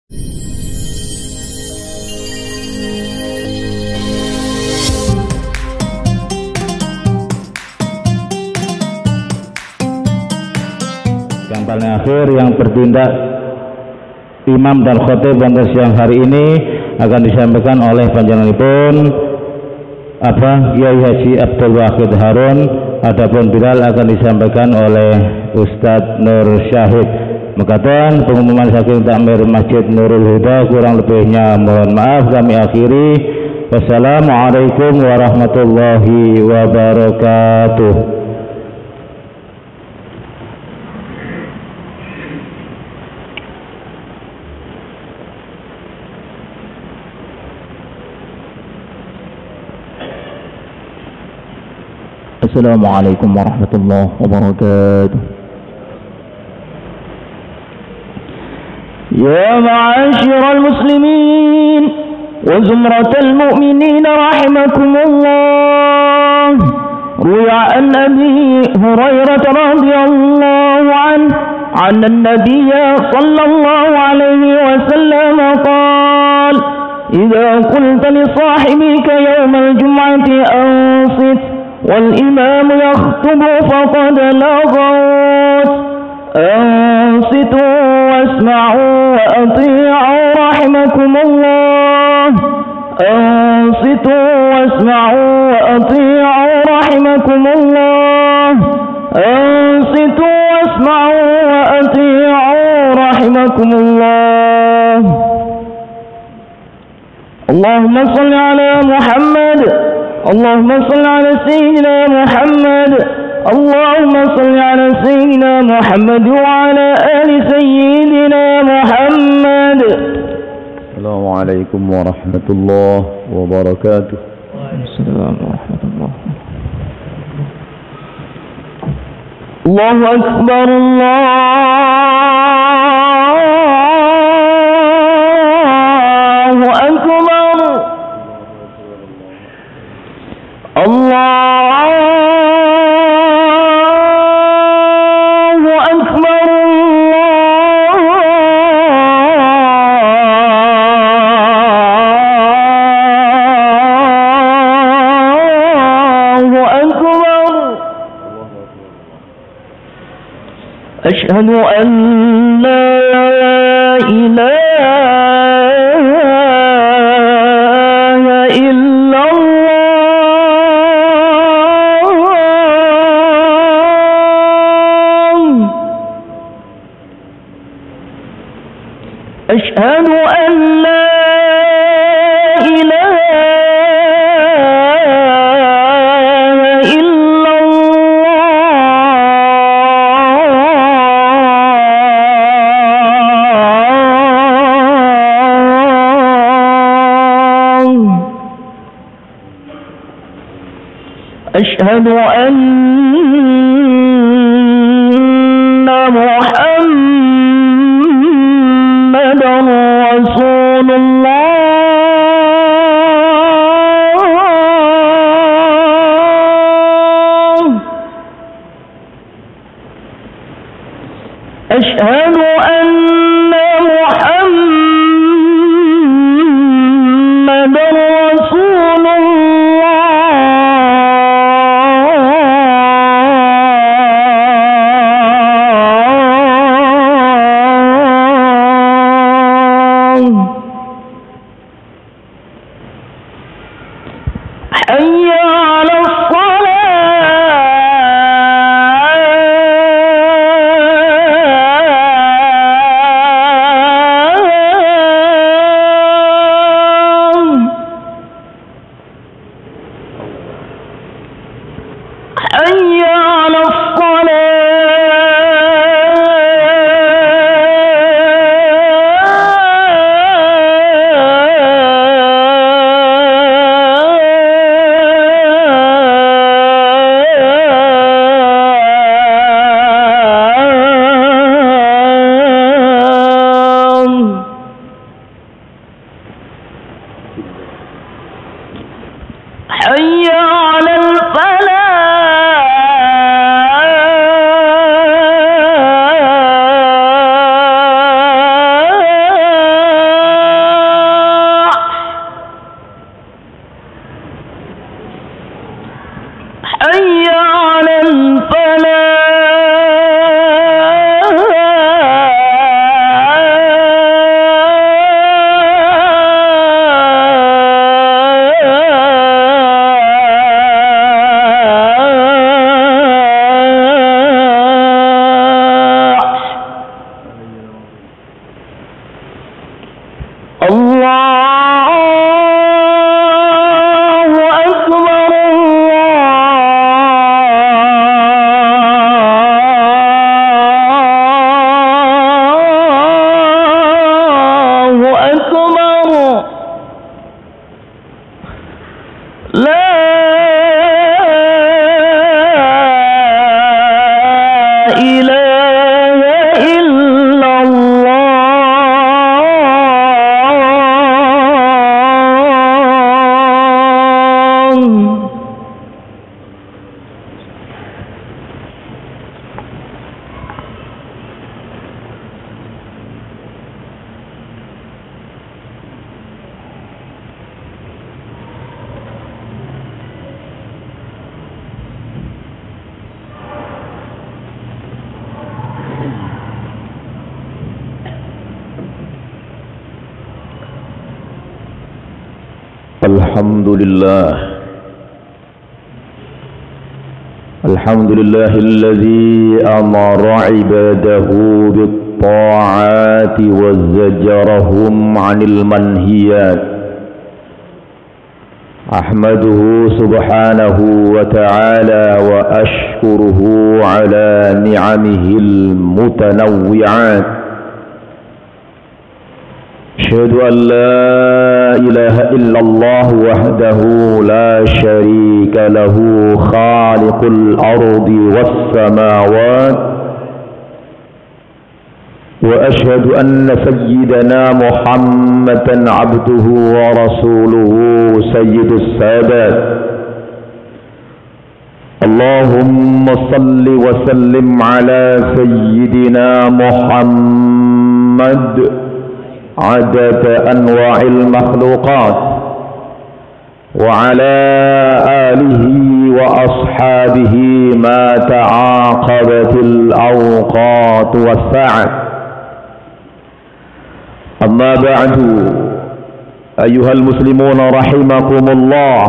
Yang paling akhir yang bertindak imam dan khotib pada siang hari ini akan disampaikan oleh panjenenganipun Kiai Haji Abdul Wahid Harun. Adapun Bilal akan disampaikan oleh Ustadz Nur Syahid. Mekaten pengumuman saking takmir Masjid Nurul Huda, kurang lebihnya mohon maaf kami akhiri. Wassalamualaikum warahmatullahi wabarakatuh. Assalamualaikum warahmatullahi wabarakatuh. يا معاشر المسلمين وزمرة المؤمنين رحمكم الله، روي عن أبي هريرة رضي الله عنه عن النبي صلى الله عليه وسلم قال: إذا قلت لصاحبك يوم الجمعة أنصت والإمام يخطب فقد لغوت، أنصتوا واسمعوا وأطيعوا رحمكم الله، أنصتوا واسمعوا وأطيعوا رحمكم الله، أنصتوا واسمعوا وأطيعوا رحمكم الله. اللهم صل على محمد، اللهم صل على سيدنا محمد، اللهم صل على سيدنا محمد وعلى آل سيدنا محمد. السلام عليكم ورحمة الله وبركاته. السلام ورحمة الله. الله أكبر، الله أكبر، الله أكبر، الله أكبر. أشهد أن لا إله إلا الله، أشهد أن لا إله إلا الله، أشهد أن محمدا رسول الله، أشهد أن محمدا رسول الله. حي على الصلاة، الحمد لله الذي أمر عباده بالطاعات وزجرهم عن المنهيات. أحمده سبحانه وتعالى وأشكره على نعمه المتنوعات. أشهد أن لا إله إلا الله وحده لا شريك له خالق الأرض والسماوات. وأشهد أن سيدنا محمدا عبده ورسوله سيد السادات. اللهم صل وسلم على سيدنا محمد عدد أنواع المخلوقات وعلى آله وأصحابه ما تعاقبت الأوقات والساعات. أما بعد أيها المسلمون رحمكم الله،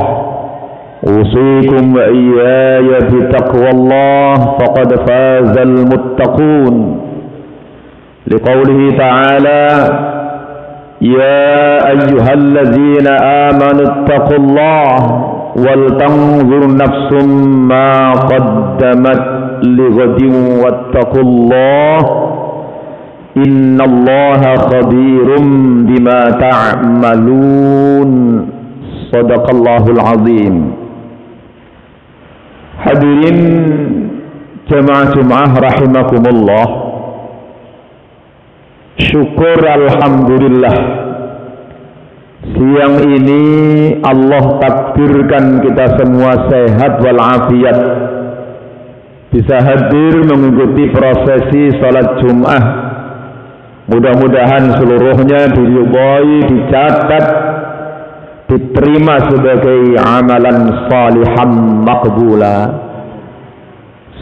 أوصيكم وإياي بتقوى الله فقد فاز المتقون، لقوله تعالى: يا أيها الذين آمنوا اتقوا الله ولتنظر نفس ما قدمت لغد واتقوا الله إن الله خبير بما تعملون. صدق الله العظيم. Hadirin jemaah rahimakumullah, syukur alhamdulillah, siang ini Allah takdirkan kita semua sehat walafiat, bisa hadir mengikuti prosesi salat Jum'ah. Mudah-mudahan seluruhnya diridhai, dicatat, diterima sebagai amalan salihan maqbula.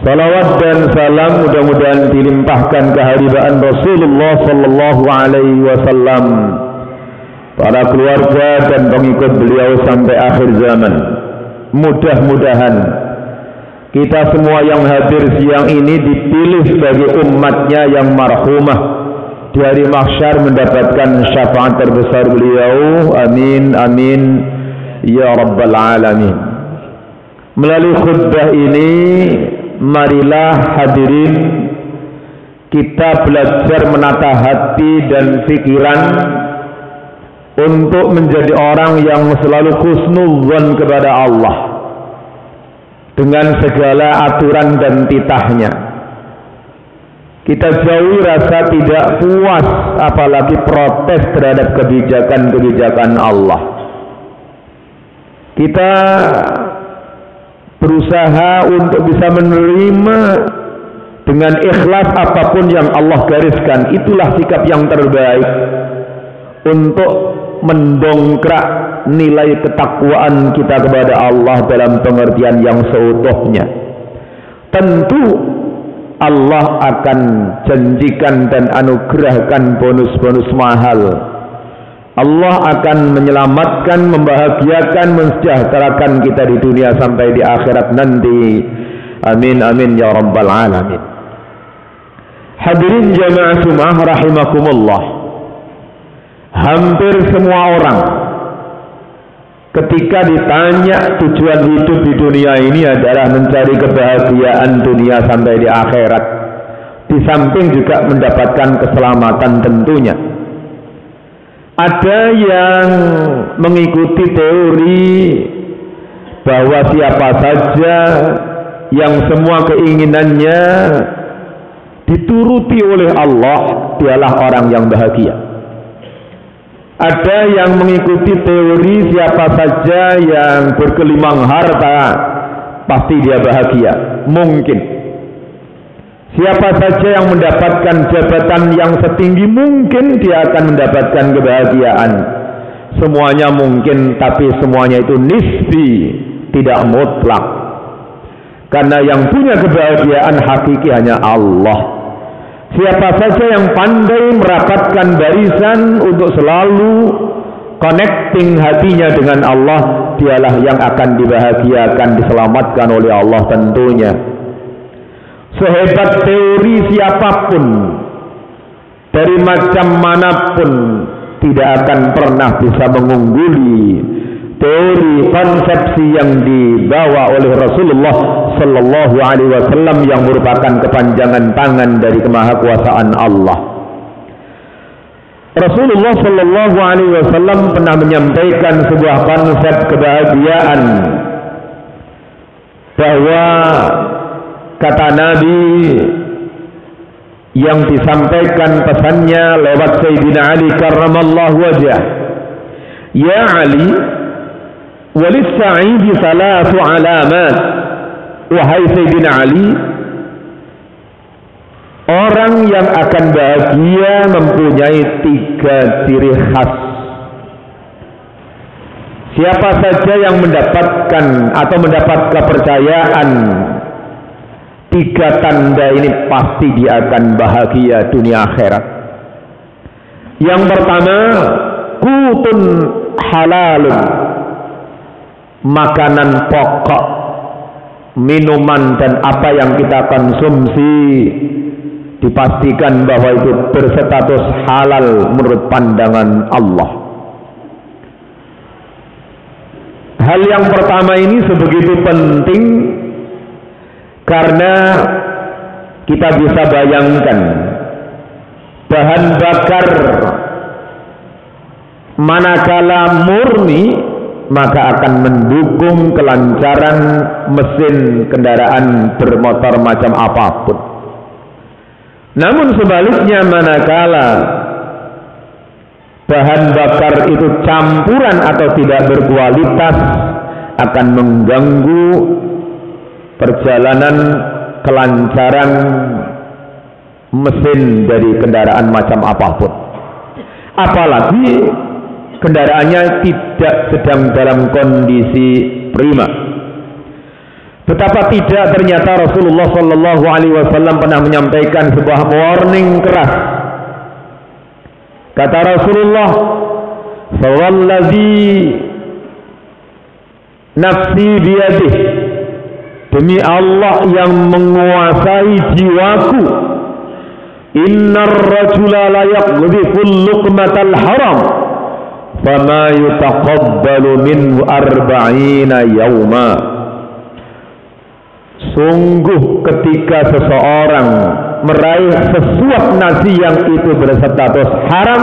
Salawat dan salam mudah-mudahan dilimpahkan keharibaan Rasulullah sallallahu alaihi wasallam, para keluarga dan pengikut beliau sampai akhir zaman. Mudah-mudahan kita semua yang hadir siang ini dipilih sebagai umatnya yang marhumah, di hari mahsyar mendapatkan syafaat terbesar beliau. Amin amin ya rabbal alamin. Melalui khutbah ini, marilah hadirin kita belajar menata hati dan pikiran untuk menjadi orang yang selalu husnudzon kepada Allah dengan segala aturan dan titahnya. Kita jauhi rasa tidak puas, apalagi protes terhadap kebijakan-kebijakan Allah. Kita berusaha untuk bisa menerima dengan ikhlas apapun yang Allah gariskan. Itulah sikap yang terbaik untuk mendongkrak nilai ketakwaan kita kepada Allah dalam pengertian yang seutuhnya. Tentu Allah akan janjikan dan anugerahkan bonus-bonus mahal. Allah akan menyelamatkan, membahagiakan, mensejahterakan kita di dunia sampai di akhirat nanti. Amin amin ya rabbal alamin. Hadirin jamaah Jum'ah rahimakumullah, hampir semua orang ketika ditanya tujuan hidup di dunia ini adalah mencari kebahagiaan dunia sampai di akhirat, di samping juga mendapatkan keselamatan tentunya. Ada yang mengikuti teori bahwa siapa saja yang semua keinginannya dituruti oleh Allah, dialah orang yang bahagia. Ada yang mengikuti teori siapa saja yang bergelimang harta pasti dia bahagia. Mungkin. Siapa saja yang mendapatkan jabatan yang setinggi mungkin dia akan mendapatkan kebahagiaan. Semuanya mungkin, tapi semuanya itu nisbi, tidak mutlak. Karena yang punya kebahagiaan hakiki hanya Allah. Siapa saja yang pandai merapatkan barisan untuk selalu connecting hatinya dengan Allah, dialah yang akan dibahagiakan, diselamatkan oleh Allah tentunya. Sehebat teori siapapun, dari macam manapun, tidak akan pernah bisa mengungguli teori konsepsi yang dibawa oleh Rasulullah Sallallahu Alaihi Wasallam yang merupakan kepanjangan tangan dari kemahakuasaan Allah. Rasulullah Sallallahu Alaihi Wasallam pernah menyampaikan sebuah konsep kebahagiaan, bahwa kata Nabi yang disampaikan pesannya lewat Sayyidina Ali karramallahu wajhah, ya Ali, walis-sa'idi salatu alamat. Wahai Sayyidina Ali, orang yang akan bahagia mempunyai 3 ciri khas. Siapa saja yang mendapatkan atau mendapat kepercayaan 3 tanda ini, pasti dia akan bahagia dunia akhirat. Yang pertama, qutun halalun, makanan pokok, minuman dan apa yang kita konsumsi dipastikan bahwa itu berstatus halal menurut pandangan Allah. Hal yang pertama ini sebegitu penting karena kita bisa bayangkan bahan bakar manakala murni, maka akan mendukung kelancaran mesin kendaraan bermotor macam apapun. Namun sebaliknya, manakala bahan bakar itu campuran atau tidak berkualitas, akan mengganggu perjalanan kelancaran mesin dari kendaraan macam apapun. Apalagi kendaraannya tidak sedang dalam kondisi prima. Betapa tidak, ternyata Rasulullah Sallallahu Alaihi Wasallam pernah menyampaikan sebuah warning keras. Kata Rasulullah, "Fawallazi nafsi biyadih, demi Allah yang menguasai jiwaku, innar rajula la yaqdhiful luqmatal haram fama yutaqabbalu minhu 40 yauma." Sungguh ketika seseorang meraih sesuap nasi yang itu berstatus haram,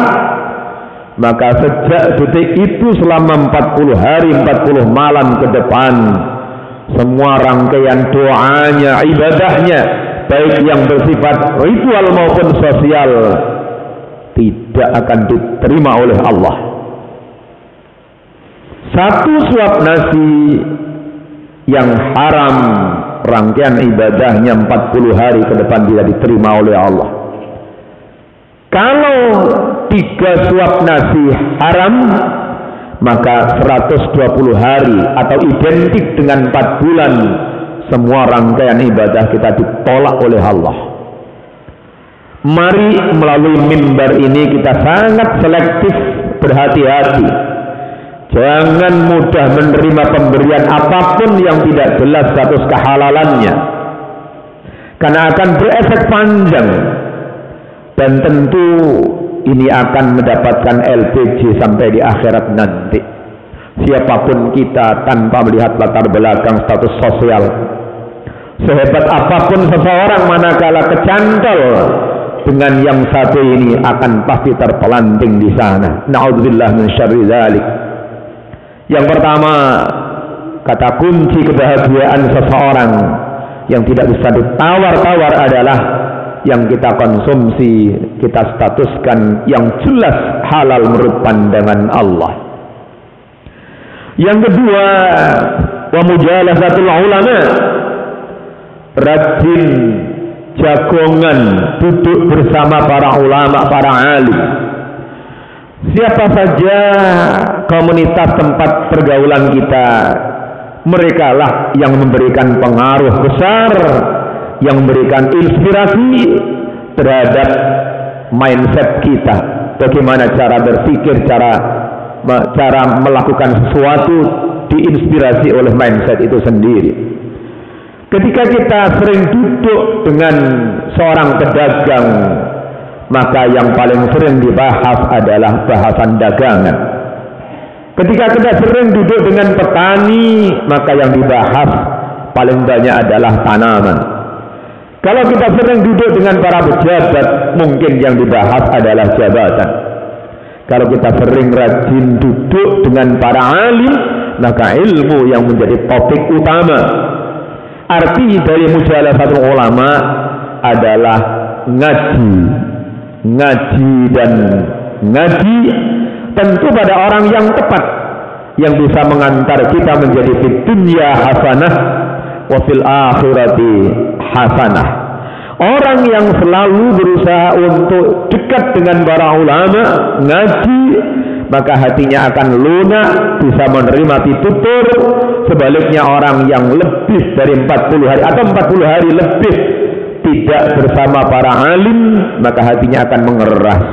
maka sejak detik itu selama 40 hari 40 malam ke depan, semua rangkaian doanya, ibadahnya, baik yang bersifat ritual maupun sosial, tidak akan diterima oleh Allah. Satu suap nasi yang haram, rangkaian ibadahnya 40 hari ke depan tidak diterima oleh Allah. Kalau 3 suap nasi haram, maka 120 hari atau identik dengan 4 bulan semua rangkaian ibadah kita ditolak oleh Allah. Mari melalui mimbar ini kita sangat selektif, berhati-hati. Jangan mudah menerima pemberian apapun yang tidak jelas status kehalalannya, karena akan berefek panjang dan tentu ini akan mendapatkan LPG sampai di akhirat nanti. Siapapun kita tanpa melihat latar belakang status sosial, sehebat apapun seseorang, manakala kecantol dengan yang satu ini, akan pasti terpelanting di sana. Na'udzubillah min syarri dzalik. Yang pertama, kata kunci kebahagiaan seseorang yang tidak bisa ditawar-tawar adalah yang kita konsumsi, kita statuskan yang jelas halal menurut pandangan Allah. Yang kedua, wa mujalasatul ulama, rajin jagongan duduk bersama para ulama, para alim. Siapa saja komunitas tempat pergaulan kita, merekalah yang memberikan pengaruh besar, yang memberikan inspirasi terhadap mindset kita, bagaimana cara berpikir, cara cara melakukan sesuatu diinspirasi oleh mindset itu sendiri. Ketika kita sering duduk dengan seorang pedagang, maka yang paling sering dibahas adalah bahasan dagangan. Ketika kita sering duduk dengan petani, maka yang dibahas paling banyak adalah tanaman. Kalau kita sering duduk dengan para pejabat, mungkin yang dibahas adalah jabatan. Kalau kita sering rajin duduk dengan para alim, maka ilmu yang menjadi topik utama. Arti dari mujalasatul ulama adalah ngaji. Ngaji dan ngaji tentu pada orang yang tepat, yang bisa mengantar kita menjadi fid dunya hasanah wa fil akhirati hasanah. Orang yang selalu berusaha untuk dekat dengan para ulama, ngaji, maka hatinya akan lunak, bisa menerima pitutur. Sebaliknya orang yang lebih dari 40 hari atau 40 hari lebih tidak bersama para alim, maka hatinya akan mengeras.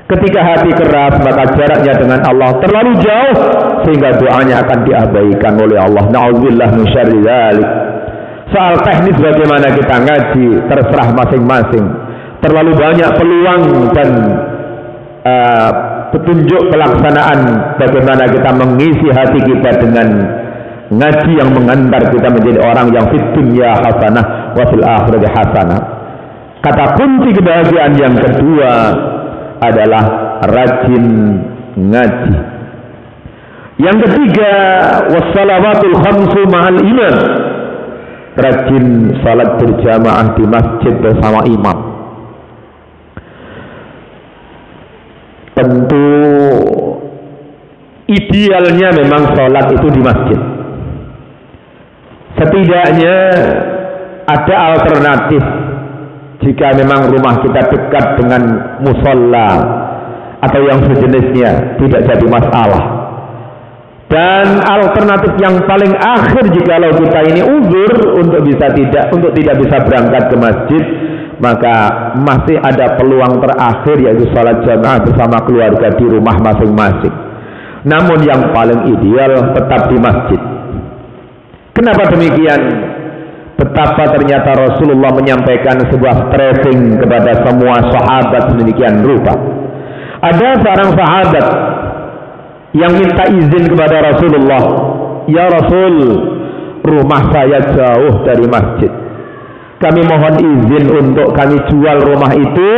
Ketika hati keras, maka jaraknya dengan Allah terlalu jauh, sehingga doanya akan diabaikan oleh Allah. Na'udzubillah min syarri dzalik. Soal teknis bagaimana kita ngaji terserah masing-masing. Terlalu banyak peluang dan petunjuk pelaksanaan bagaimana kita mengisi hati kita dengan ngaji yang mengantar kita menjadi orang yang fid dunya hasanah wa fil akhirati hasanah. Kata kunci kebahagiaan yang kedua adalah rajin ngaji. Yang ketiga, wassalawatul khamsu ma'al imam. Rajin salat berjamaah di masjid bersama imam. Tentu idealnya memang salat itu di masjid. Setidaknya ada alternatif jika memang rumah kita dekat dengan musola atau yang sejenisnya, tidak jadi masalah. Dan alternatif yang paling akhir jikalau kita ini uzur untuk tidak bisa berangkat ke masjid, maka masih ada peluang terakhir, yaitu salat jamaah bersama keluarga di rumah masing-masing. Namun yang paling ideal tetap di masjid. Kenapa demikian? Betapa ternyata Rasulullah menyampaikan sebuah stressing kepada semua sahabat sedemikian rupa. Ada seorang sahabat yang minta izin kepada Rasulullah, "Ya Rasul, rumah saya jauh dari masjid. Kami mohon izin untuk kami jual rumah itu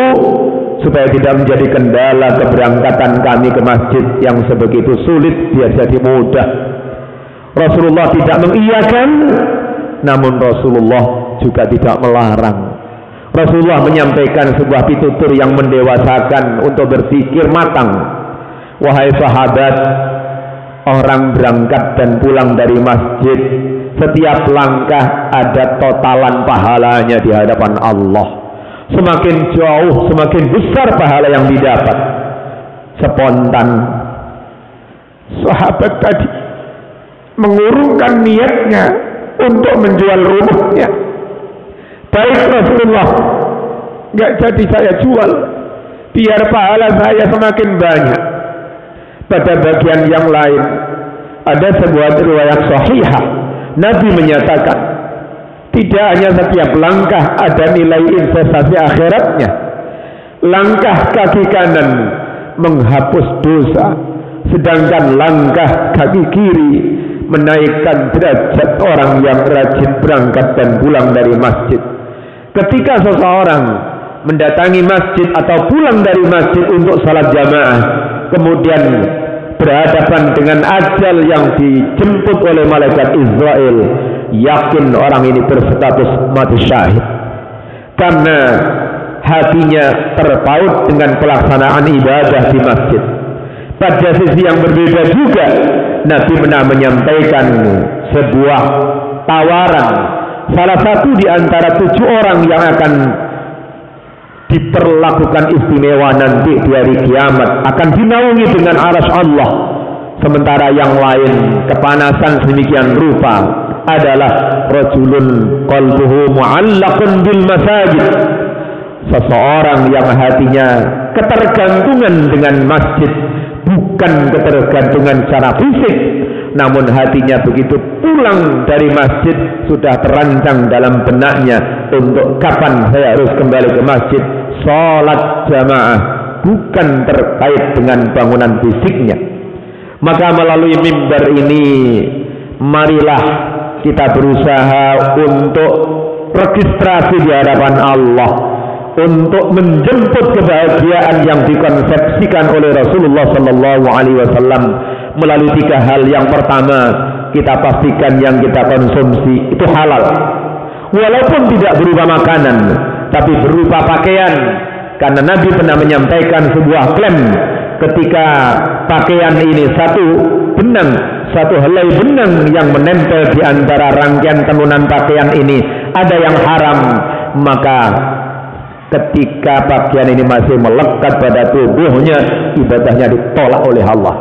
supaya tidak menjadi kendala keberangkatan kami ke masjid yang sebegitu sulit biar jadi mudah." Rasulullah tidak mengiyakan, namun Rasulullah juga tidak melarang. Rasulullah menyampaikan sebuah pitutur yang mendewasakan untuk berpikir matang. Wahai sahabat, orang berangkat dan pulang dari masjid, setiap langkah ada totalan pahalanya di hadapan Allah. Semakin jauh, semakin besar pahala yang didapat. Spontan sahabat tadi mengurungkan niatnya untuk menjual rumahnya. Baik Rasulullah, nggak jadi saya jual, biar pahala saya semakin banyak. Pada bagian yang lain ada sebuah riwayat sahihah, Nabi menyatakan tidak hanya setiap langkah ada nilai investasi akhiratnya. Langkah kaki kanan menghapus dosa, sedangkan langkah kaki kiri menaikkan derajat orang yang rajin berangkat dan pulang dari masjid. Ketika seseorang mendatangi masjid atau pulang dari masjid untuk salat jamaah, kemudian berhadapan dengan ajal yang dijemput oleh malaikat Israel, yakin orang ini berstatus mati syahid, karena hatinya terpaut dengan pelaksanaan ibadah di masjid. Pada sisi yang berbeda juga, Nabi pernah menyampaikan sebuah tawaran. Salah satu di antara 7 orang yang akan diperlakukan istimewa nanti di hari kiamat akan dinaungi dengan arsy Allah. Sementara yang lain kepanasan sedemikian rupa adalah rajulun qalbuhu mu'allaqun bil masajid. Seseorang yang hatinya ketergantungan dengan masjid, bukan ketergantungan secara fisik, namun hatinya begitu pulang dari masjid sudah terancang dalam benaknya untuk kapan saya harus kembali ke masjid, sholat jamaah, bukan terkait dengan bangunan fisiknya. Maka melalui mimbar ini marilah kita berusaha untuk registrasi di hadapan Allah, untuk menjemput kebahagiaan yang dikonsepsikan oleh Rasulullah SAW melalui 3 hal. Yang pertama, kita pastikan yang kita konsumsi itu halal, walaupun tidak berupa makanan tapi berupa pakaian, karena Nabi pernah menyampaikan sebuah klaim ketika pakaian ini satu helai benang yang menempel di antara rangkaian tenunan pakaian ini ada yang haram, maka ketika pakaian ini masih melekat pada tubuhnya, ibadahnya ditolak oleh Allah.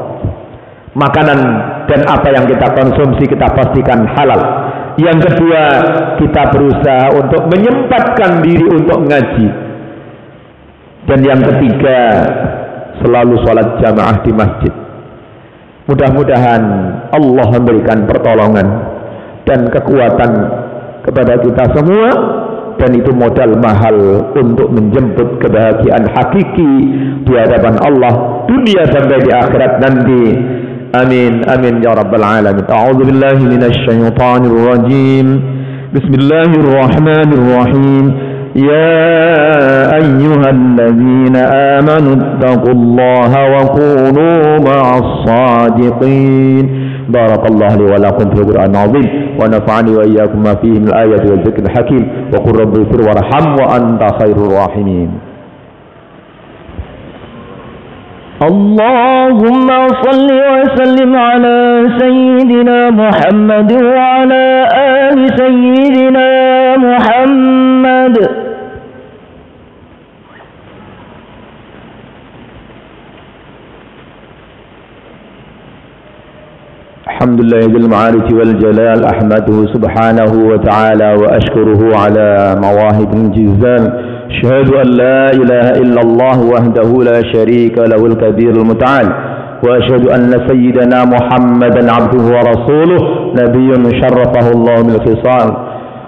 Makanan dan apa yang kita konsumsi kita pastikan halal. Yang kedua, kita berusaha untuk menyempatkan diri untuk ngaji. Dan yang ketiga, selalu sholat jamaah di masjid. Mudah-mudahan Allah memberikan pertolongan dan kekuatan kepada kita semua, dan itu modal mahal untuk menjemput kebahagiaan hakiki di hadapan Allah dunia sampai di akhirat nanti. Amin amin ya rabbal alamin. A'udzu billahi minasy syaithanir rajim. Bismillahirrahmanirrahim. Ya ayyuhalladzina amanu taqullaha wa kunu ma'as shadiqin. Barakallahu li wa lakum fil Qur'anil 'azim wa nafa'ani wa iyyakum ma fihi min ayati wa dzikril hakim wa qur rabbi ighfir warham wa anta khairur rahimin. Allahumma salli wa sallim ala sayyidina Muhammad wa ala ali sayyidina Muhammad. الحمد لله ذي المعارج والجلال، أحمده سبحانه وتعالى وأشكره على مواهب الجزال. أشهد أن لا إله إلا الله وحده لا شريك له الكبير المتعال، وأشهد أن سيدنا محمدا عبده ورسوله نبي شرفه الله بالخصال.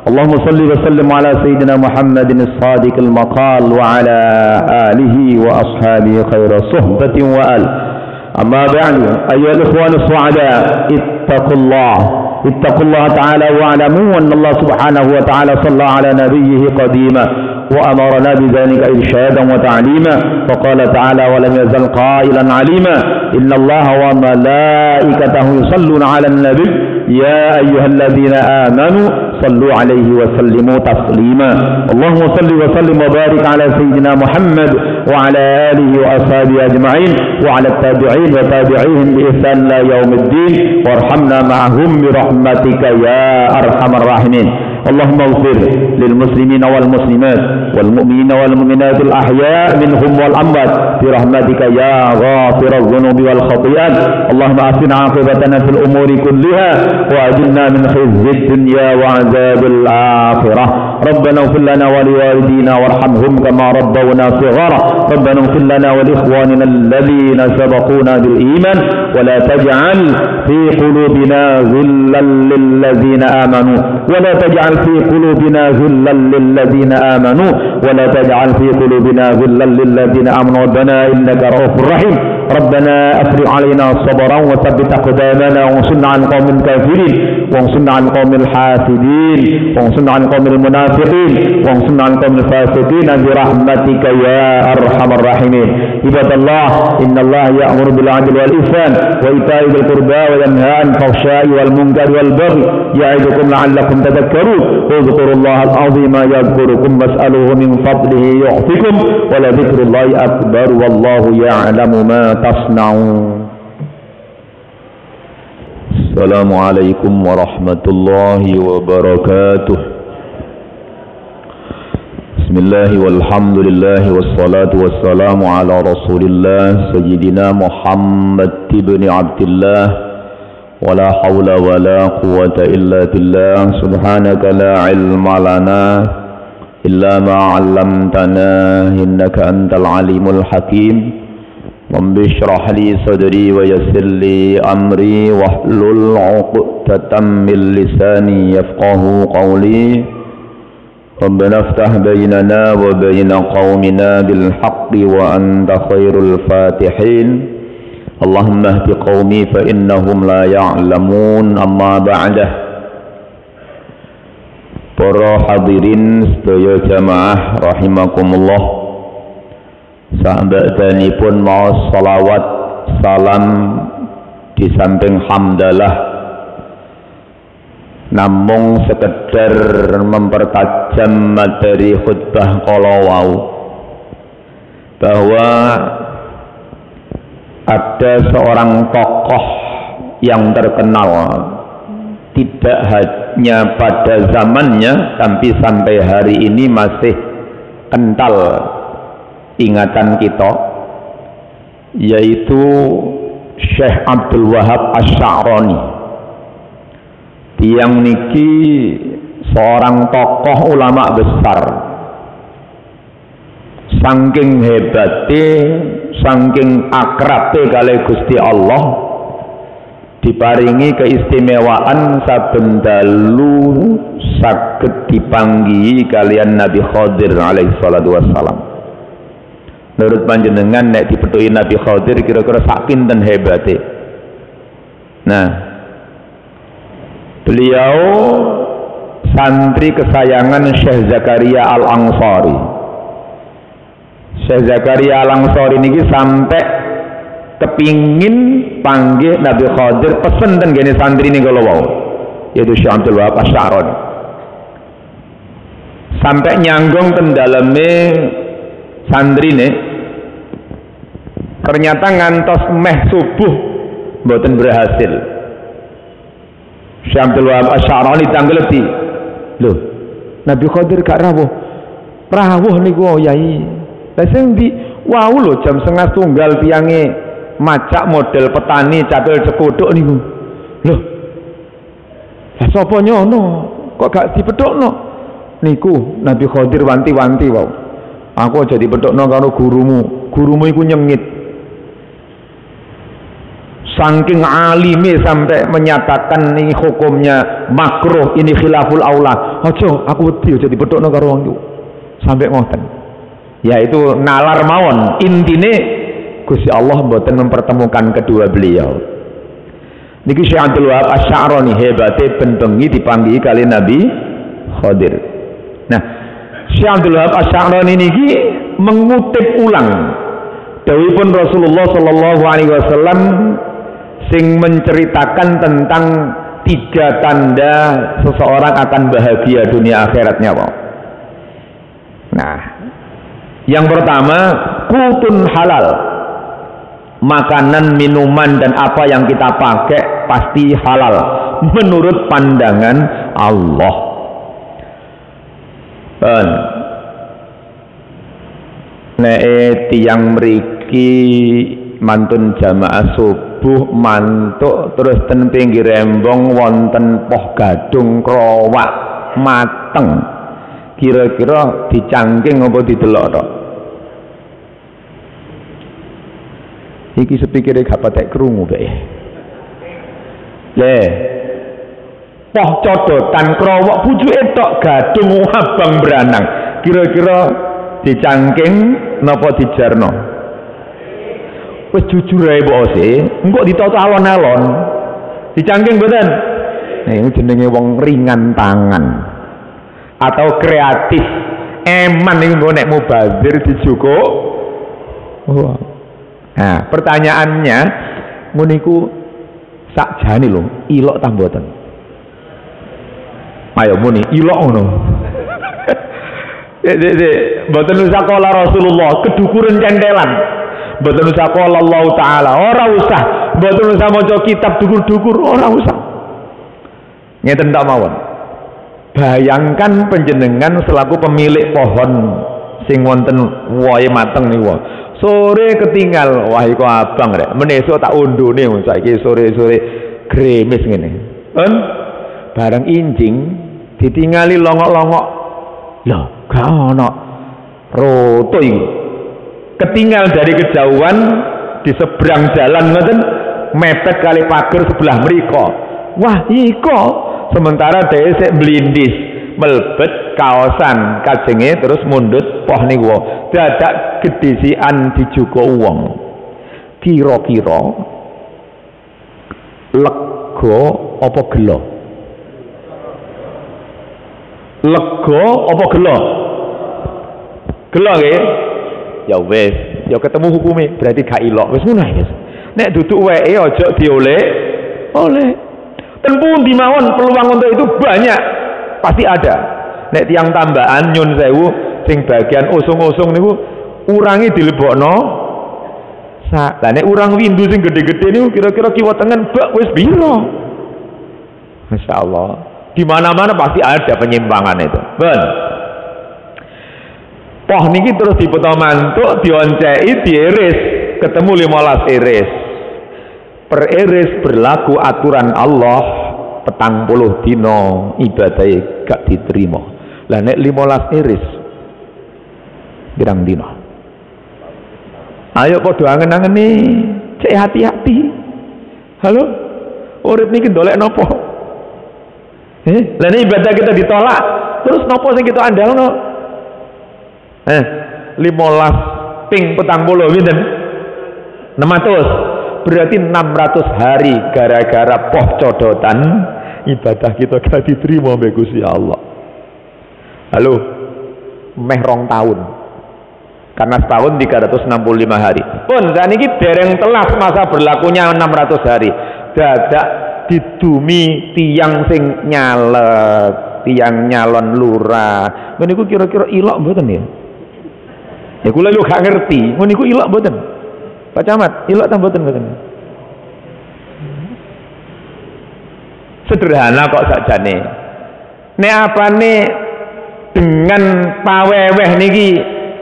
اللهم صل وسلم على سيدنا محمد الصادق المقال وعلى آله وأصحابه خير صحبة وآل. أما بعد، أيها الإخوان السعداء، اتقوا الله تعالى واعلموا أن الله سبحانه وتعالى صلى على نبيه قديما وأمرنا بذلك إرشادا وتعليما، فقال تعالى: ولم يزل قائلا عليما إن الله وملائكته يصلون على النبي يا أيها الذين آمنوا صلوا عليه وسلموا تسليما. اللهم صل وسلم وبارك على سيدنا محمد وعلى آله وأصحابه أجمعين وعلى التابعين وتابعيهم بإحسان إلى يوم الدين، وارحمنا معهم برحمتك يا أرحم الراحمين. اللهم اغفر للمسلمين والمسلمات والمؤمنين والمؤمنات الأحياء منهم والأموات برحمتك يا غافر الذنوب والخطيئات. اللهم أحسن عاقبتنا في الأمور كلها وأجرنا من خزي الدنيا وعذاب الآخرة. ربنا اغفر لنا ولوالدينا وارحمهم كما ربونا صغارا. ربنا اغفر لنا ولإخواننا الذين سبقونا بالإيمان ولا تجعل في قلوبنا غلا للذين آمنوا ولا تجعل في قلوبنا غلا للذين آمنوا ولا تجعل في قلوبنا غلا للذين آمنوا ربنا إنك رؤوف رحيم. ربنا أفرغ علينا صبرا وثبت أقدامنا وانصرنا على القوم الكافرين وانصرنا على القوم الحاسدين وانصرنا على القوم المنافقين وانصرنا على القوم الفاسقين برحمتك يا أرحم الراحمين. عباد الله، إن الله يأمر بالعدل والإحسان وإيتاء ذي القربى وينهى عن الفحشاء والمنكر والبغي يعظكم لعلكم تذكرون. اذكروا الله العظيم يذكركم واسألوه من فضله يعطكم ولذكر الله أكبر والله يعلم ما تصنعون. السلام عليكم ورحمة الله وبركاته. بسم الله والحمد لله والصلاة والسلام على رسول الله سيدنا محمد بن عبد الله. ولا حول ولا قوة إلا بالله. سبحانك لا علم لنا إلا ما علمتنا إنك أنت العليم الحكيم. Rabbi shrah li sadri wa yassir li amri wahlul 'uqdatam min lisani yafqahu qawli. Rabbana iftah bainana wa bain qaumina bil haqqi wa anta khairul fatihin. Allahumma ihdi qaumi fa innahum la ya'lamun. Amma ba'dah. Para hadirin sedaya jamaah rahimakumullah. Sahabatipun maos salawat salam di samping hamdalah namung sekedar mempertajam materi khutbah kala wau bahwa ada seorang tokoh yang terkenal tidak hanya pada zamannya tapi sampai hari ini masih kental ingatan kita, yaitu Syekh Abdul Wahab Asy-Sya'rani. Tiyang niki seorang tokoh ulama besar, saking hebate, saking akrabe kali Gusti Allah, diparingi keistimewaan saben dalu saged dipanggihi kalian Nabi Khadir alaihi salatu wassalam. Menurut panjenengan nek dipethuki Nabi Khadir kira-kira sak pinten hebate. Nah, beliau santri kesayangan Syekh Zakaria Al-Ansari. Syekh Zakaria Al-Ansari niki sampai kepingin panggil Nabi Khadir pesen ten gene santri ini kalau wau, yaitu Syekh Abdul Wahab Asy-Sya'rani. Sampai nyanggung ten daleme santrine, ternyata ngantos meh subuh mboten berhasil. Syekh Abdul Wahab Asy-Sya'rani tanggleti, lho Nabi Khadir gak rawuh niku yai. Lah sing di wau lho jam 1:30 tiange macak model petani capil cekuduk niku. Loh, lah sapa nyono kok gak dipethukno? Niku Nabi Khadir wanti-wanti wau. Aku aja dipethukno karo gurumu. Gurumu iku nyengit. Saking alime sampai menyatakan ini hukumnya makruh, ini khilaful aula. Aja aku wedi aja dipethukno karo wong iku. Sampai ngoten. Yaitu nalar mawon. Intine Gusti Allah mboten mempertemukan kedua beliau. Niki Syekh Abdul Wahab Asy-Sya'rani hebate ben bengi dipanggihi kali Nabi Khadir. Nah, Syekh Abdul Wahab Asy-Sya'rani niki mengutip ulang dawuhipun Rasulullah sallallahu alaihi wasallam sing menceritakan tentang 3 tanda seseorang akan bahagia dunia akhiratnya, Pak. Nah, yang pertama, qutun halal. Makanan, minuman dan apa yang kita pakai pasti halal menurut pandangan Allah. Nek tiyang mriki mantun jamaah subuh mantuk terus ten pinggir rembong wonten poh gadung krowak mateng, kira-kira dicangking apa didelok tok? Iki sepikire gak patek krungu bae. Le poh codotan krowak pucuke tok gadung abang beranang, kira-kira dicangking napa dijarno? Wis jujur ae bose, engko ditata alon-alon. Dicangking mboten? Nah, ini jenenge wong ringan tangan atau kreatif. Eman iki engko nek mubazir dijukuk. Wah. Nah, pertanyaannya nguniku sakjane lho, ilok ta mboten? Ayo muni, ilok ngono. Mboten usah kala Rasulullah, kedukuran centelan. Mboten usah kala Allah taala, ora usah. Mboten usah maca kitab dukur-dukur, ora usah. Ngeten tak mawon. Bayangkan panjenengan selaku pemilik pohon sing wonten wohe mateng niku. Sore ketinggal, wah iku abang rek. Menesuk tak undune saiki sore-sore gremes ngene. Bareng injing ditingali longok-longok. Lho, gak ono roto iku. Ketinggal dari kejauhan di seberang jalan ngoten mepet kali pager sebelah mriko. Wah, iko sementara dhewe sik blindis melebet kaosan kajenge terus mundut poh niku dadak gedhisian dijuko wong. Kira-kira lega apa gelo? Lega apa gelo? Gelo nggih. Ya wis, ya ketemu hukume, berarti gak ilok. Wis ngono wis. Nek duduk weke aja dioleh. Oleh. Ten pundi mawon peluang untuk itu banyak. Pasti ada. Nek tiang tambahan nyun sewu sing bagian usung-usung niku urangi dilebokno sak. Lah nek urang windu sing gede-gede niku kira-kira kiwa tengen bak wis piro? Masyaallah. Di mana-mana pasti ada penyimpangan itu. Ben. Poh niki terus diputo mantuk, dionceki, diiris, ketemu 15 iris. Per iris berlaku aturan Allah 40 dino ibadahnya gak diterima. Lah nek 15 iris pirang dino? Ayo padha angen-angeni, cek hati-hati. Halo? Urip niki ndolek napa? Lah nek ibadah kita ditolak, terus napa sing kita andalno? 15 ping 40 pinten? 600. Berarti 600 hari gara-gara poh codotan ibadah kita gak diterima mbek Gusti Allah. Halo, meh rong tahun. Karena setahun 365 hari. Pun saniki dereng telas masa berlakunya 600 hari. Dadak didumi tiang sing nyalet, tiang nyalon lurah. Meniku kira-kira ilok mboten ya? Ya kula yo gak ngerti. Meniku ilok mboten? Pak Camat, ilok ta mboten mboten? Sederhana kok sakjane. Nek apane dengan paweweh niki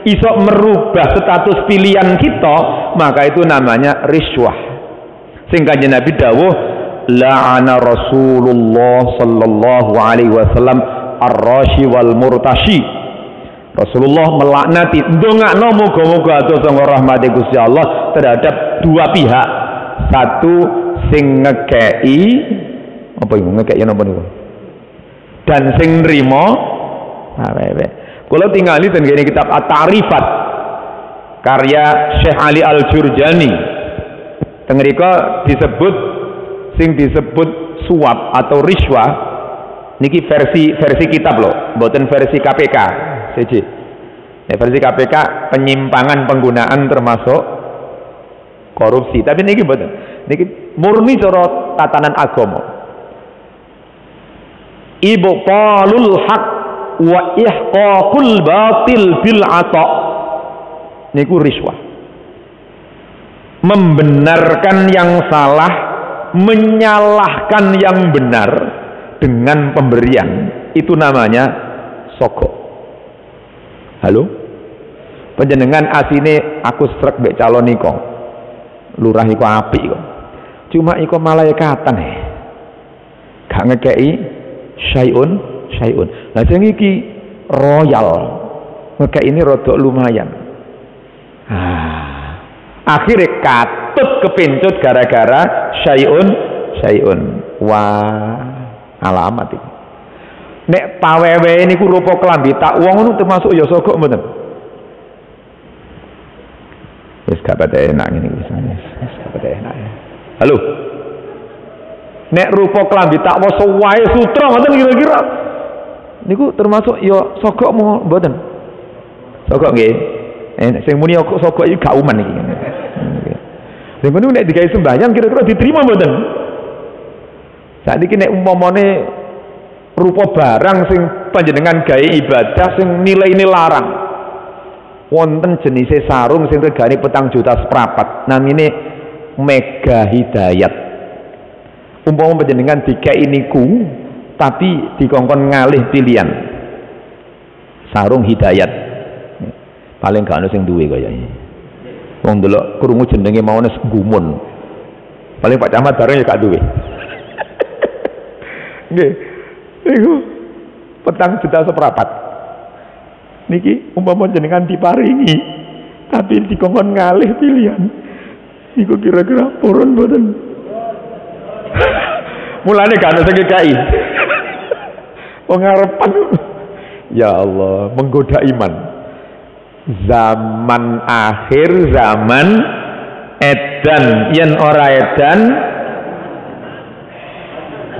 iso merubah status pilihan kita, maka itu namanya riswah. Sing Kanjeng Nabi dawuh, la'ana Rasulullah sallallahu alaihi wasallam ar-rashi wal murtashi. Rasulullah melaknati, ndongakno muga-muga atus rahmati Gusti Allah terhadap dua pihak. Satu sing ngekei apa iku ngekei napa niku? Dan sing nrimo awewe. Kula tingali ten kene kitab At-Ta'rifat karya Syekh Ali Al-Jurjani. Teng mriku disebut suap atau riswah niki versi kitab loh, mboten versi KPK. Siji. Ya, versi KPK penyimpangan penggunaan termasuk korupsi. Tapi niki mboten. Niki murni cara tatanan agama. Ibtalul haq wa ihqaqul batil bil ata. Niku riswah. Membenarkan yang salah, menyalahkan yang benar dengan pemberian. Itu namanya sogok. Halo? Panjenengan asine aku srek mbek calon iko. Lurah iko apik kok. Cuma iko malaikatan. Gak ngekei syai'un. Lah sing iki royal. Ngekei ini rodok lumayan. Akhirnya katut kepincut gara-gara syai'un. Wah, alamat iki. Nek pawewe niku rupa klambi tak wong ngono termasuk ya sogok mboten. Wis gak pada enak ngene wis gak pada enak. Halo. Nek rupa klambi tak wae wae sutra ngoten kira-kira. Niku termasuk ya sogok mboten. Sogok nggih. Sing muni kok sogok iki gak uman iki. Sing ngono nek digawe sembahyang kira-kira diterima mboten? Saiki nek umpamane rupa barang sing panjenengan gawe ibadah sing nilai-nilai larang. Wonten jenise sarung sing regane 4 juta seprapat, namine Mega Hidayat. Umpama panjenengan dikei niku tapi dikongkon ngalih pilihan. Sarung Hidayat. Paling gak ono sing duwe kaya iki. Wong delok krungu jenenge maune gumun. Paling Pak Camat bareng ya gak duwe. Nggih. Iku 4 juta seprapat. Niki umpama jenengan diparingi tapi dikongkon ngalih pilihan. Iku kira-kira purun mboten. Mulane gak ono sing KI. Pengarepan. Ya Allah, menggoda iman. Zaman akhir, zaman edan, yen ora edan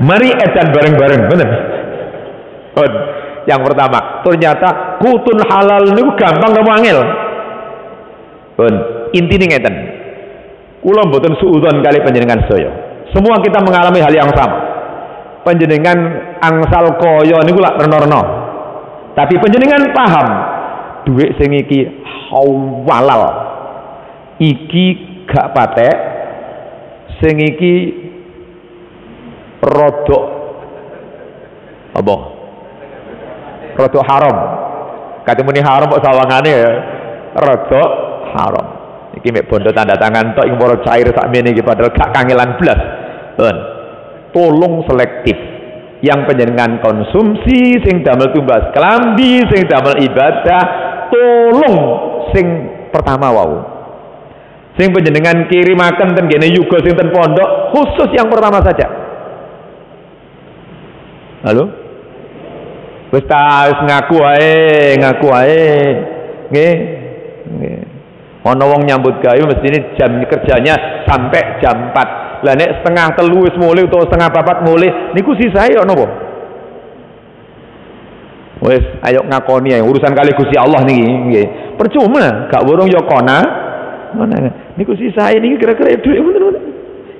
mari edan bareng-bareng, bener. Yang pertama, ternyata kutun halal niku gampang kamu angel. Intine ngeten. Kula mboten suudzon kali panjenengan sedaya. Semua kita mengalami hal yang sama. Panjenengan angsal kaya niku lak rena-rena. Tapi panjenengan paham duit sing iki halal. Iki gak patek. Sing iki rodok apa? Rodok haram. Katemune haram kok sawangane ya. Rodok haram. Iki mek bondo tanda tangan tok iki para cair sakmene iki padahal gak kangelan blas. Tolong selektif. Yang panjenengan konsumsi sing damel tumbas kelambi, sing damel ibadah, tolong sing pertama wau. Sing panjenengan kirimaken ten kene yuga sing ten pondok, khusus yang pertama saja. Halo? Wis ngaku ae. Nggih. Nggih. Ana wong nyambut gawe mestine jam kerjanya sampai jam 4. Lah nek setengah 3 wis mulai utawa setengah 4 mulai niku sisae ana apa? Wis ayo ngakoni ae urusan kali Gusti Allah niki nggih. Percuma gak wurung ya kona. Mana niku sisae niki kira-kira dhuwit ngoten.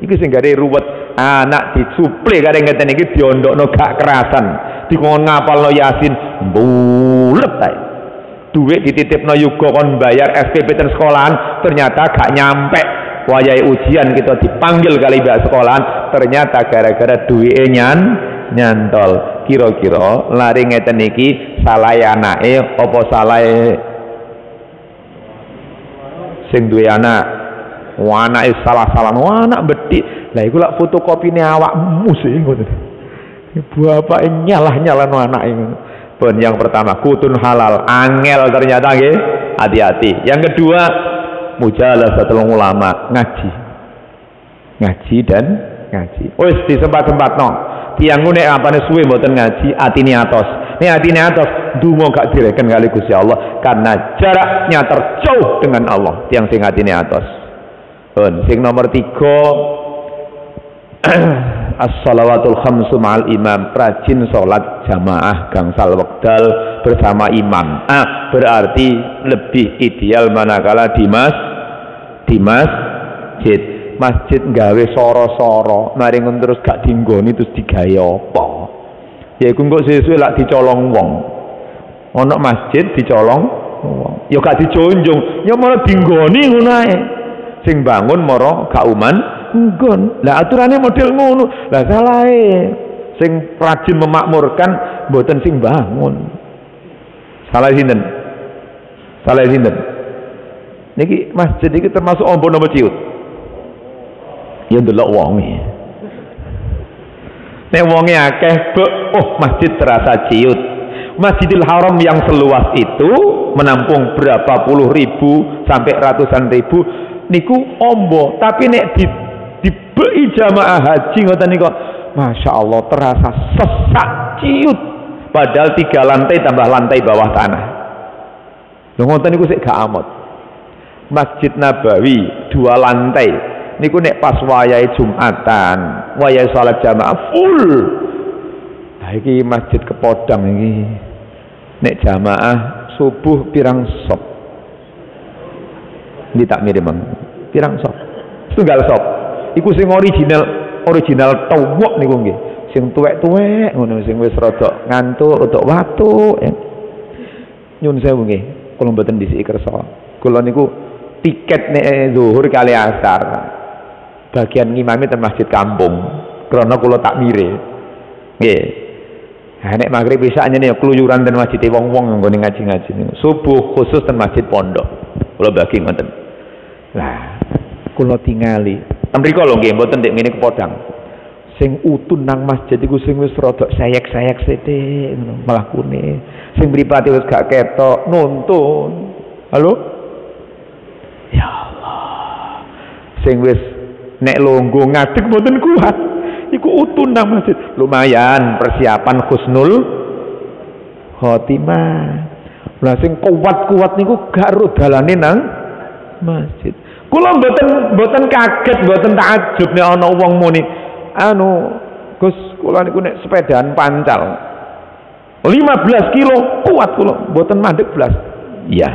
Iku sing gare ruwet anak dicuple kare ngeten iki diondokno gak kerasan. Dikon ngapalno Yasin bulet ae. Duit dititipno yuga kon bayar SPP ten sekolahan ternyata gak nyampe. Wayahe ujian kita dipanggil kali mbak sekolahan ternyata gara-gara duwike nyantol. Kira-kira lari ngeten iki salahe anake apa salahe sing duwe anak? Anake salah-salah anak bedhik. Lah iku lak fotokopine awakmu sih ngoten. Bapake nyalah-nyalano anake. Pun yang pertama kutun halal angel ternyata nggih. Hati-hati. Yang kedua mujalasatul ulama, ngaji dan ngaji. Wis disempat-sempatno. Tiyang nek apane suwe mboten ngaji, atine atos. Nek atine atos, ndonga gak direken kali Gusti Allah karena jaraknya terjauh dengan Allah. Tiyang sing atine atos. Sing nomor 3 as-shalawatul khamsu ma'al imam, rajin salat jamaah gangsal wekdal bersama imam. Berarti lebih ideal manakala di masjid. Masjid nggawe soro-soro, mari ngono terus gak dinggoni terus digawe apa? Ya iku engko sesuk lak dicolong wong. Ana masjid dicolong wong. Ya gak dijonjong, ya malah dinggoni ngono ae. Sing bangun mara gak uman nggon. Lah aturane model ngono. Lah salahe sing rajin memakmurkan mboten sing bangun. Salah sinten? Niki masjid iki termasuk ombo napa ciut? Ya ndelok wonge. Nek wonge akeh, masjid terasa ciut. Masjidil Haram yang seluas itu menampung berapa puluh ribu sampai ratusan ribu niku ombo, tapi nek dibei jamaah haji ngoten niku Masya Allah terasa sesak ciut padahal 3 lantai tambah lantai bawah tanah. Lho ngoten niku sik gak amot. Masjid Nabawi 2 lantai niku nek pas wayahe Jumatan, wayahe salat jamaah full. Nah iki masjid Kepodang iki nek jamaah subuh pirang sop. Ini tak mirip bang, pirang sop, setunggal sop. Iku sing original tawuk niku nggih. Sing tuwek-tuwek ngono, sing wis rada ngantuk, rada watu. Nyun sewu nggih, kula mboten disiki kersa. Kula niku tiket nek zuhur kali asar. Bagian ngimami ten masjid kampung. Krana kula tak mire. Nggih. Nah, nek magrib bisa nyene keluyuran ten masjid wong-wong nggone ngaji-ngaji niku. Subuh khusus ten masjid pondok. Kula bagi ngoten. Lah, kula tingali. Mriko lho nggih mboten ndek ngene Kepodang. Sing utun nang masjid iku sing wis rada sayek-sayek sithik ngono mlakune. Sing mripate wis gak ketok nuntun. Halo? Ya Allah. sing wis nek longgo ngadeg mboten kuat iku utun nang masjid. Lumayan persiapan husnul khotimah. Lah sing kuat-kuat niku gak ro dalane nang masjid. Kula mboten kaget, mboten takjub nek ana wong muni Gus, kula niku nek sepedaan pancal 15 kilo kuat kula, mboten mandeg blas. Iya.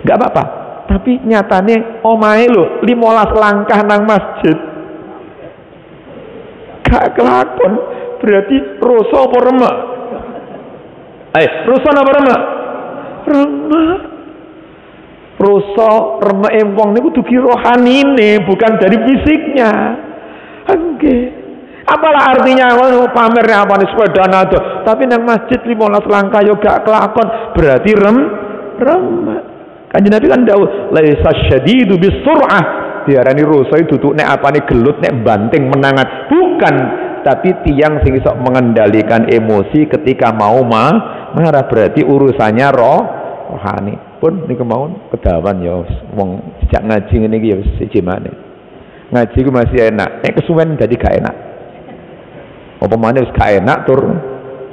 Enggak apa-apa. Tapi nyatane omahe lho 15 langkah nang masjid. Gak kelakon. Berarti rasa apa remek? Rasa apa remek? Remek. Rasa remek wong niku dugi rohanine, bukan dari fisiknya. Nggih. Apalah artinya pamernya apa nih sepeda nado, tapi nang masjid 15 langkah yo gak kelakon, berarti remek. Kanjeng Nabi kan dawuh, laisa syadidu bisur'ah. Diarani rusa itu tutuk nek apane gelut nek banting menangan. Bukan, tapi tiang sing iso mengendalikan emosi ketika mau marah, berarti urusannya rohani. Pun niku mawon kedawan ya wong sejak ngaji ngene iki ya siji maneh. Ngaji ku masih enak, nek kesuwen dadi gak enak. Apa maneh wis gak enak tur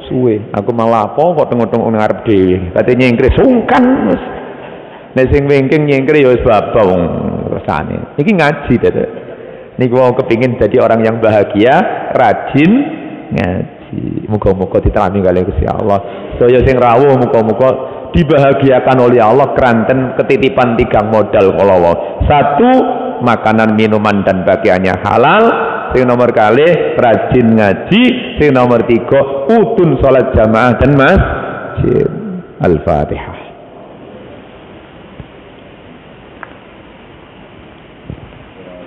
suwe. Aku malah apa kok tengok-tengok ngarep dhewe. Kate nyengkre sungkan wis. Nek sing wingking nyengkre ya wis babah wong rasane. Iki ngaji dadi. Niku wong kepengin dadi orang yang bahagia, rajin ngaji. Muga-muga diterami kali Gusti Allah. Saya sing rawuh muga-muga dibahagiakan oleh Allah keranten ketitipan 3 modal kala. 1, makanan, minuman dan pakaiannya halal. Sing nomor kali rajin ngaji. Sing nomor 3 utun salat jamaah dan masjid. Al-Fatihah.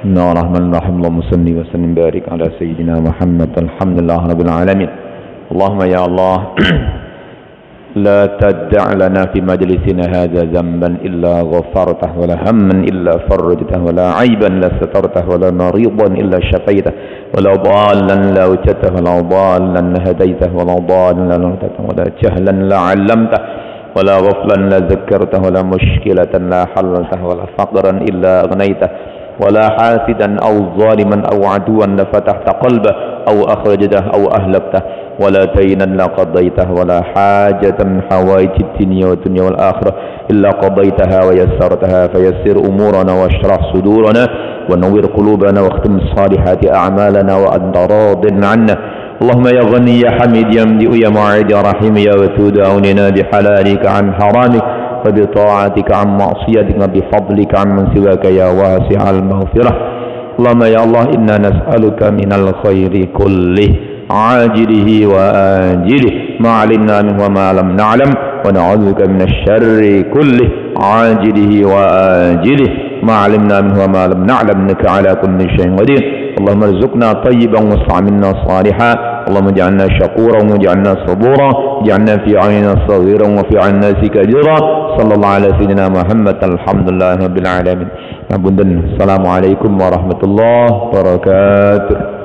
Bismillahirrahmanirrahim. Allahumma salli wa sallim barik ala sayyidina Muhammad. Alhamdulillah rabbil alamin. Allahumma ya Allah لا تدع لنا في مجلسنا هذا ذنبا إلا غفرته ولا هما إلا فرجته ولا عيبا لا سترته ولا مريضا إلا شفيته ولا ضالا لا وجدته ولا ضالا هديته ولا ضالا لا هديته ولا جهلا لا علمته ولا غفلا لا ذكرته ولا مشكلة لا حللته ولا فقرا إلا أغنيته ولا حاسدا أو ظالما أو عدوا لفتحت قلبه أو أخرجته أو أهلكته ولا دينا لا قضيته ولا حاجة من حوائج الدنيا والدنيا والآخرة إلا قضيتها ويسرتها فيسر أمورنا واشرح صدورنا ونور قلوبنا واختم الصالحات أعمالنا وأنت راض عنا. اللهم يا غني يا حميد يا مليء يا معيد يا رحيم يا ودود أغننا بحلالك عن حرامك وبطاعتك عن معصيتك وبفضلك عن من سواك يا واسع المغفرة. اللهم يا الله إنا نسألك من الخير كله عاجله وآجله ما علمنا منه وما لم نعلم ونعوذ بك من الشر كله عاجله وآجله ما علمنا منه وما لم نعلم إنك على كل شيء قدير. اللهم ارزقنا طيبا واستعملنا صالحا. اللهم اجعلنا شكورا واجعلنا صبورا اجعلنا في عيننا صغيرا وفي عين الناس كبيرا. صلى الله على سيدنا محمد. الحمد لله رب العالمين. Assalamualaikum warahmatullahi wabarakatuh.